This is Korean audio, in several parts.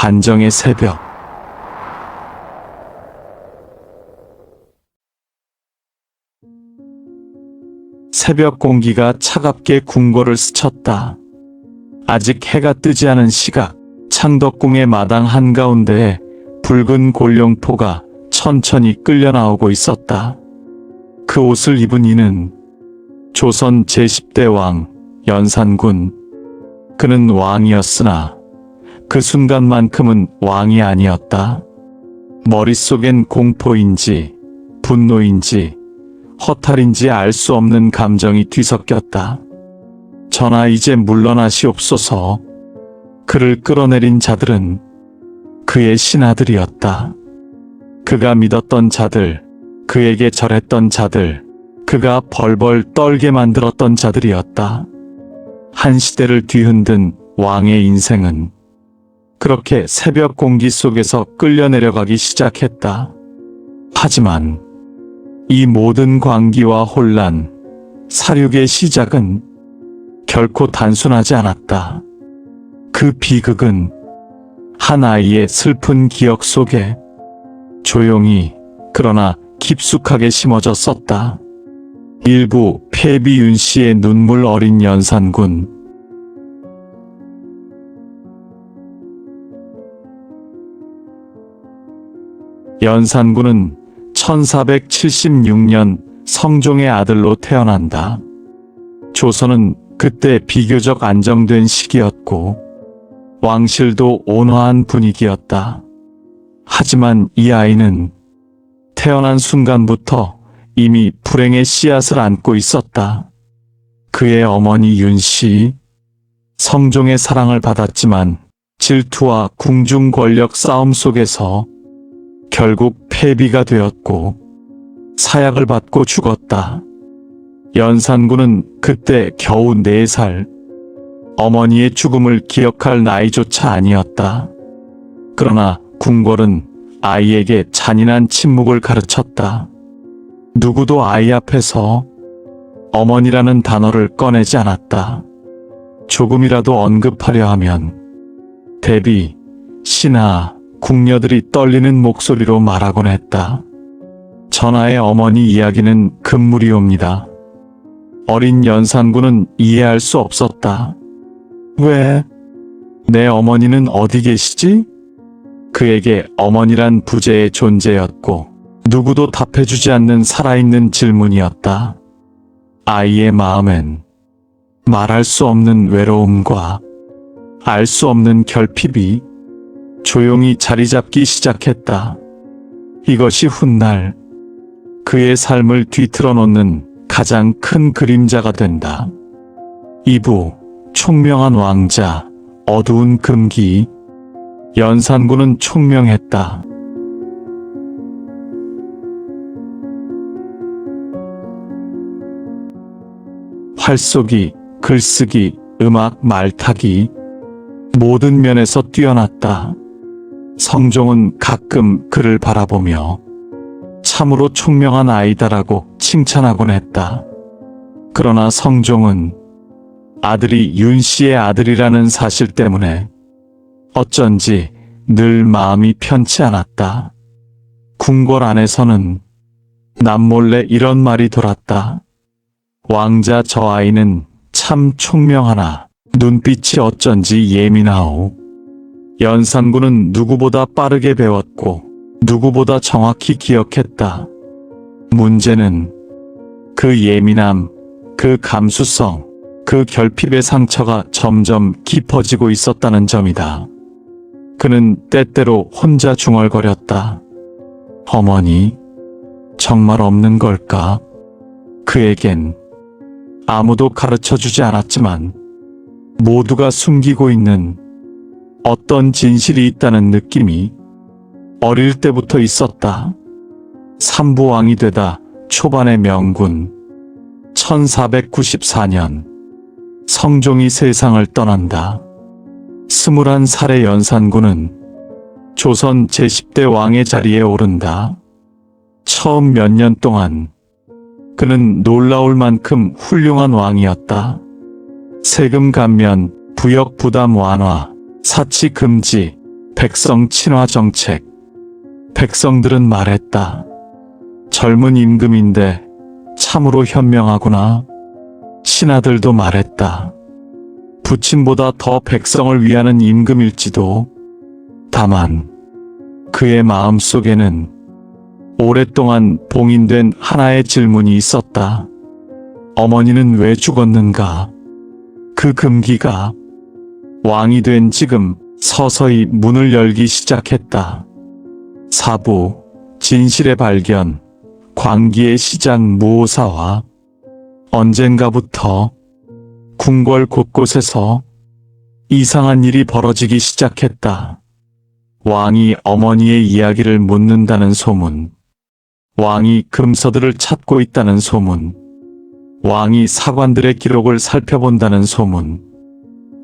반정의 새벽. 새벽 공기가 차갑게 궁궐을 스쳤다. 아직 해가 뜨지 않은 시각, 창덕궁의 마당 한가운데에 붉은 골룡포가 천천히 끌려 나오고 있었다. 그 옷을 입은 이는 조선 제10대 왕 연산군. 그는 왕이었으나 그 순간만큼은 왕이 아니었다. 머릿속엔 공포인지 분노인지 허탈인지 알 수 없는 감정이 뒤섞였다. 전하 이제 물러나시옵소서. 그를 끌어내린 자들은 그의 신하들이었다. 그가 믿었던 자들, 그에게 절했던 자들, 그가 벌벌 떨게 만들었던 자들이었다. 한 시대를 뒤흔든 왕의 인생은 그렇게 새벽 공기 속에서 끌려 내려가기 시작했다. 하지만 이 모든 광기와 혼란, 사륙의 시작은 결코 단순하지 않았다. 그 비극은 한 아이의 슬픈 기억 속에 조용히 그러나 깊숙하게 심어졌었다. 일부 패비 윤씨의 눈물 어린 연산군. 연산군은 1476년 성종의 아들로 태어난다. 조선은 그때 비교적 안정된 시기였고 왕실도 온화한 분위기였다. 하지만 이 아이는 태어난 순간부터 이미 불행의 씨앗을 안고 있었다. 그의 어머니 윤씨, 성종의 사랑을 받았지만 질투와 궁중 권력 싸움 속에서 결국 패비가 되었고 사약을 받고 죽었다. 연산군은 그때 겨우 4살, 어머니의 죽음을 기억할 나이조차 아니었다. 그러나 궁궐은 아이에게 잔인한 침묵을 가르쳤다. 누구도 아이 앞에서 어머니라는 단어를 꺼내지 않았다. 조금이라도 언급하려 하면 대비, 신하, 궁녀들이 떨리는 목소리로 말하곤 했다. 전하의 어머니 이야기는 금물이옵니다. 어린 연산군은 이해할 수 없었다. 왜? 내 어머니는 어디 계시지? 그에게 어머니란 부재의 존재였고 누구도 답해주지 않는 살아있는 질문이었다. 아이의 마음엔 말할 수 없는 외로움과 알 수 없는 결핍이 조용히 자리 잡기 시작했다. 이것이 훗날 그의 삶을 뒤틀어 놓는 가장 큰 그림자가 된다. 2부 총명한 왕자, 어두운 금기. 연산군은 총명했다. 활쏘기, 글쓰기, 음악, 말타기 모든 면에서 뛰어났다. 성종은 가끔 그를 바라보며 참으로 총명한 아이다라고 칭찬하곤 했다. 그러나 성종은 아들이 윤씨의 아들이라는 사실 때문에 어쩐지 늘 마음이 편치 않았다. 궁궐 안에서는 남몰래 이런 말이 돌았다. 왕자 저 아이는 참 총명하나 눈빛이 어쩐지 예민하오. 연산군은 누구보다 빠르게 배웠고 누구보다 정확히 기억했다. 문제는 그 예민함, 그 감수성, 그 결핍의 상처가 점점 깊어지고 있었다는 점이다. 그는 때때로 혼자 중얼거렸다. 어머니, 정말 없는 걸까? 그에겐 아무도 가르쳐주지 않았지만 모두가 숨기고 있는 어떤 진실이 있다는 느낌이 어릴 때부터 있었다. 삼부왕이 되다 초반의 명군. 1494년 성종이 세상을 떠난다. 21살의 연산군은 조선 제10대 왕의 자리에 오른다. 처음 몇 년 동안 그는 놀라울 만큼 훌륭한 왕이었다. 세금 감면, 부역 부담 완화, 사치 금지, 백성 친화 정책. 백성들은 말했다. 젊은 임금인데 참으로 현명하구나. 신하들도 말했다. 부친보다 더 백성을 위하는 임금일지도. 다만 그의 마음속에는 오랫동안 봉인된 하나의 질문이 있었다. 어머니는 왜 죽었는가? 그 금기가 왕이 된 지금 서서히 문을 열기 시작했다. 사부, 진실의 발견, 광기의 시작 무오사화. 언젠가부터 궁궐 곳곳에서 이상한 일이 벌어지기 시작했다. 왕이 어머니의 이야기를 묻는다는 소문, 왕이 금서들을 찾고 있다는 소문, 왕이 사관들의 기록을 살펴본다는 소문,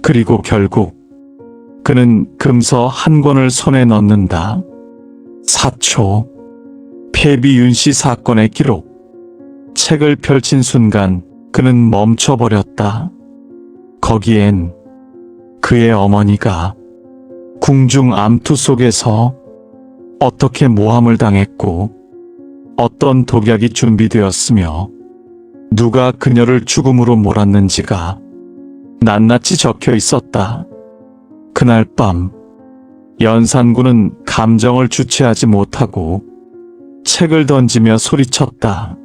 그리고 결국 그는 금서 한 권을 손에 넣는다. 사초, 폐비윤씨 사건의 기록. 책을 펼친 순간 그는 멈춰버렸다. 거기엔 그의 어머니가 궁중 암투 속에서 어떻게 모함을 당했고 어떤 독약이 준비되었으며 누가 그녀를 죽음으로 몰았는지가 낱낱이 적혀 있었다. 그날 밤 연산군은 감정을 주체하지 못하고 책을 던지며 소리쳤다.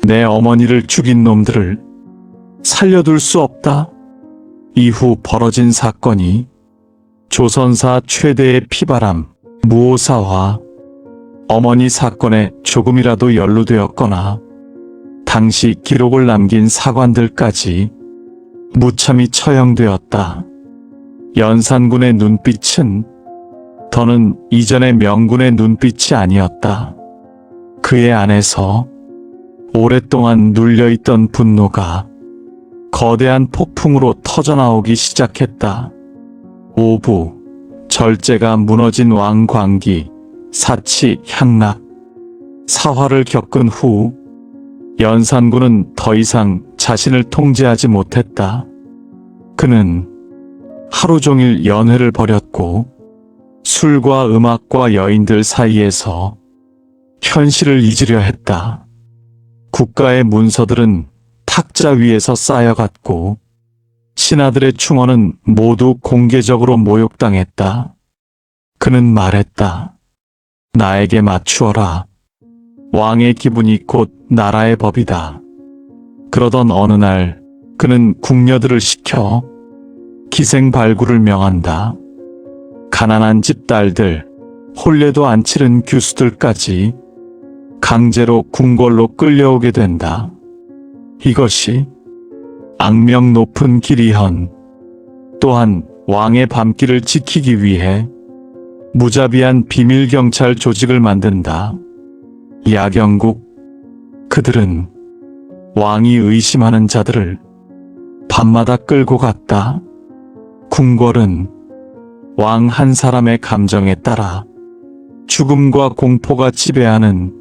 내 어머니를 죽인 놈들을 살려둘 수 없다. 이후 벌어진 사건이 조선사 최대의 피바람, 무오사화. 어머니 사건에 조금이라도 연루되었거나 당시 기록을 남긴 사관들까지 무참히 처형되었다. 연산군의 눈빛은 더는 이전의 명군의 눈빛이 아니었다. 그의 안에서 오랫동안 눌려있던 분노가 거대한 폭풍으로 터져나오기 시작했다. 오부, 절제가 무너진 왕 광기, 사치, 향락. 사화를 겪은 후 연산군은 더 이상 자신을 통제하지 못했다. 그는 하루 종일 연회를 벌였고 술과 음악과 여인들 사이에서 현실을 잊으려 했다. 국가의 문서들은 탁자 위에서 쌓여갔고 신하들의 충언은 모두 공개적으로 모욕당했다. 그는 말했다. 나에게 맞추어라. 왕의 기분이 곧 나라의 법이다. 그러던 어느 날 그는 궁녀들을 시켜 기생발구를 명한다. 가난한 집 딸들, 혼례도 안 치른 규수들까지 강제로 궁궐로 끌려오게 된다. 이것이 악명 높은 기리현, 또한 왕의 밤길을 지키기 위해 무자비한 비밀경찰 조직을 만든다. 야경국, 그들은 왕이 의심하는 자들을 밤마다 끌고 갔다. 궁궐은 왕 한 사람의 감정에 따라 죽음과 공포가 지배하는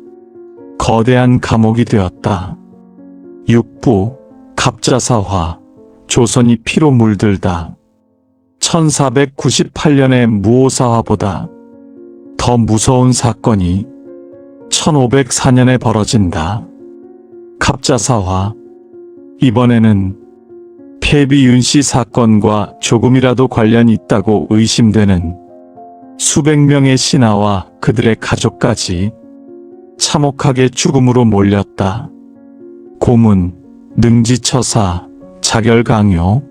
거대한 감옥이 되었다. 육부, 갑자사화, 조선이 피로 물들다. 1498년의 무오사화보다 더 무서운 사건이 1504년에 벌어진다. 갑자사화. 이번에는 폐비윤씨 사건과 조금이라도 관련이 있다고 의심되는 수백 명의 신하와 그들의 가족까지 참혹하게 죽음으로 몰렸다. 고문, 능지처사, 자결강요.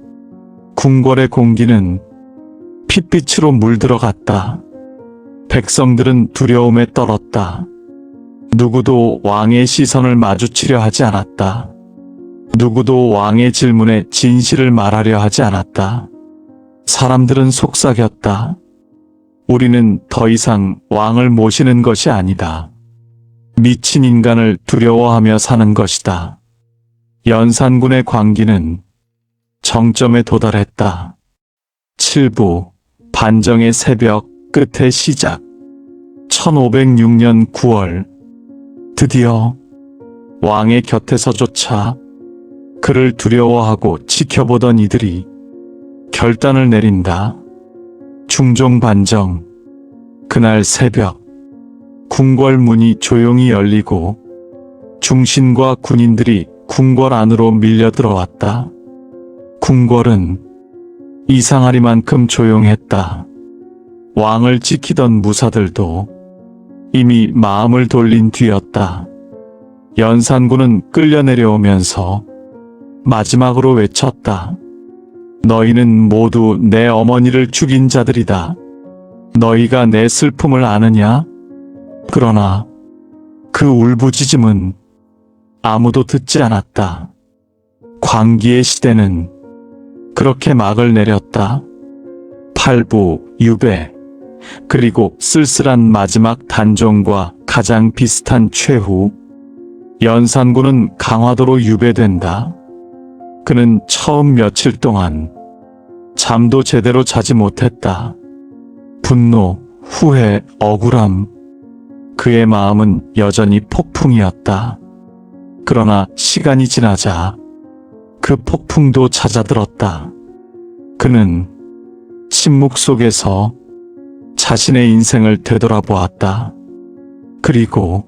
궁궐의 공기는 핏빛으로 물들어갔다. 백성들은 두려움에 떨었다. 누구도 왕의 시선을 마주치려 하지 않았다. 누구도 왕의 질문에 진실을 말하려 하지 않았다. 사람들은 속삭였다. 우리는 더 이상 왕을 모시는 것이 아니다. 미친 인간을 두려워하며 사는 것이다. 연산군의 광기는 정점에 도달했다. 7부, 반정의 새벽 끝의 시작. 1506년 9월, 드디어 왕의 곁에서조차 그를 두려워하고 지켜보던 이들이 결단을 내린다. 중종 반정, 그날 새벽, 궁궐 문이 조용히 열리고 중신과 군인들이 궁궐 안으로 밀려 들어왔다. 궁궐은 이상하리만큼 조용했다. 왕을 지키던 무사들도 이미 마음을 돌린 뒤였다. 연산군은 끌려 내려오면서 마지막으로 외쳤다. 너희는 모두 내 어머니를 죽인 자들이다. 너희가 내 슬픔을 아느냐? 그러나 그 울부짖음은 아무도 듣지 않았다. 광기의 시대는 그렇게 막을 내렸다. 팔부, 유배, 그리고 쓸쓸한 마지막 단종과 가장 비슷한 최후. 연산군은 강화도로 유배된다. 그는 처음 며칠 동안 잠도 제대로 자지 못했다. 분노, 후회, 억울함. 그의 마음은 여전히 폭풍이었다. 그러나 시간이 지나자 그 폭풍도 잦아들었다. 그는 침묵 속에서 자신의 인생을 되돌아보았다. 그리고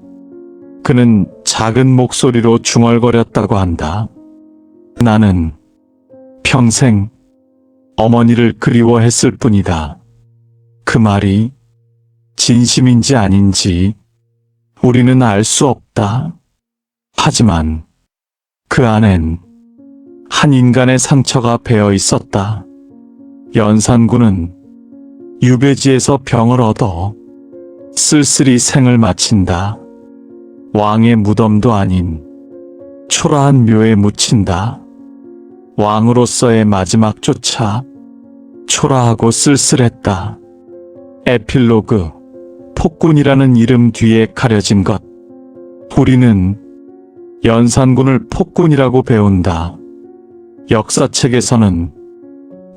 그는 작은 목소리로 중얼거렸다고 한다. 나는 평생 어머니를 그리워했을 뿐이다. 그 말이 진심인지 아닌지 우리는 알 수 없다. 하지만 그 안엔 한 인간의 상처가 배어 있었다. 연산군은 유배지에서 병을 얻어 쓸쓸히 생을 마친다. 왕의 무덤도 아닌 초라한 묘에 묻힌다. 왕으로서의 마지막조차 초라하고 쓸쓸했다. 에필로그, 폭군이라는 이름 뒤에 가려진 것. 우리는 연산군을 폭군이라고 배운다. 역사책에서는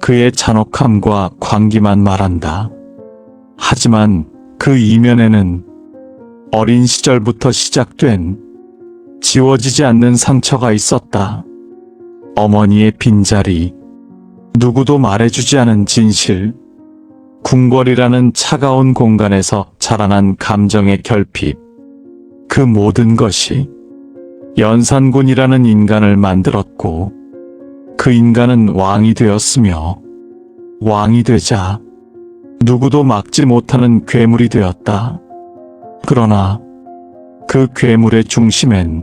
그의 잔혹함과 광기만 말한다. 하지만 그 이면에는 어린 시절부터 시작된 지워지지 않는 상처가 있었다. 어머니의 빈자리, 누구도 말해주지 않은 진실, 궁궐이라는 차가운 공간에서 자라난 감정의 결핍. 그 모든 것이 연산군이라는 인간을 만들었고, 그 인간은 왕이 되었으며, 왕이 되자 누구도 막지 못하는 괴물이 되었다. 그러나 그 괴물의 중심엔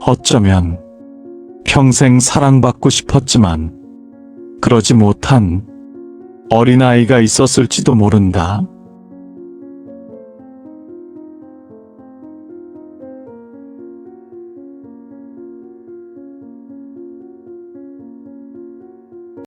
어쩌면 평생 사랑받고 싶었지만 그러지 못한 어린아이가 있었을지도 모른다.